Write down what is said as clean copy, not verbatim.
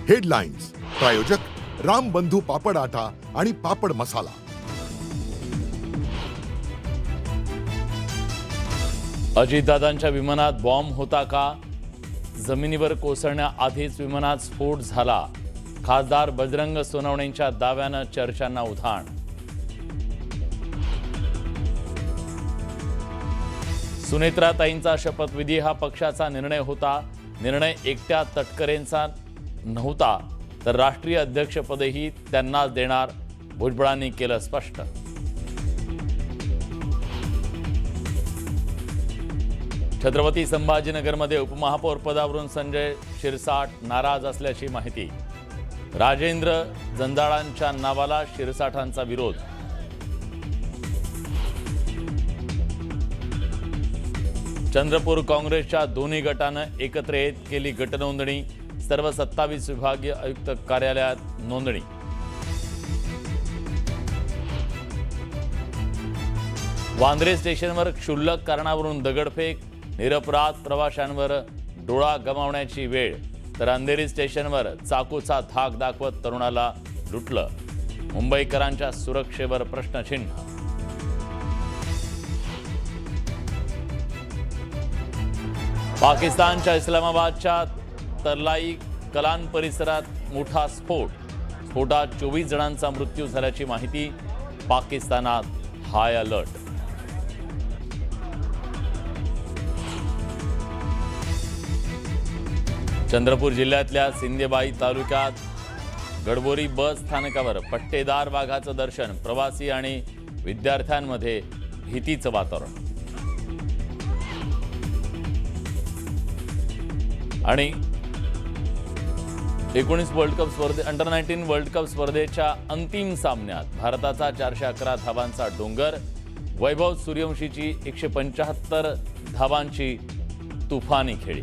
Headlines प्रायोजक राम बंधू पापड आटा आणि पापड मसाला। अजितदादांच्या विमानात बॉम्ब होता का? जमिनीवर कोसळण्याआधीच विमानात स्फोट झाला। खासदार बजरंग सोनवणेंच्या दाव्यानं चर्चांना उधाण। सुनेत्राताईंचा शपथविधी हा पक्षाचा निर्णय होता। निर्णय एकट्या तटकरेंचा नव्हता, तर राष्ट्रीय अध्यक्षपदही त्यांनाच देणार, भुजबळांनी केलं स्पष्ट। छत्रपती संभाजीनगरमध्ये उपमहापौर पदावरून संजय शिरसाट नाराज असल्याची माहिती। राजेंद्र जंजाळांच्या नावाला शिरसाटांचा विरोध। चंद्रपूर काँग्रेसच्या दोन्ही गटानं एकत्र येत केली गटनोंदणी। सर्व 27 विभागीय आयुक्त कार्यालयात नोंदणी। वांद्रे स्टेशनवर क्षुल्लक कारणावरून दगडफेक, निरपराध प्रवाशांवर डोळा गमावण्याची वेळ, तर अंधेरी स्टेशनवर चाकूचा धाक दाखवत तरुणाला लुटलं। मुंबईकरांच्या सुरक्षेवर प्रश्नचिन्ह। पाकिस्तानच्या इस्लामाबादच्या तरलाई कलान परिसरात मोठा स्फोट। स्फोटात 24 जणांचा मृत्यू झाल्याची माहिती। पाकिस्तानात हाय अलर्ट। चंद्रपूर जिल्ह्यातल्या सिंदेबाई तालुक्यात गडबोरी बस स्थानकावर पट्टेदार वाघाचं दर्शन। प्रवासी आणि विद्यार्थ्यांमध्ये भीतीचं वातावरण। आणि 19 world cup under 19 world cup स्पर्धेच्या अंतिम सामन्यात भारताचा 411 धावांचा डोंगर। वैभव सूर्यवंशीची 175 धावांची तुफानी खेळी।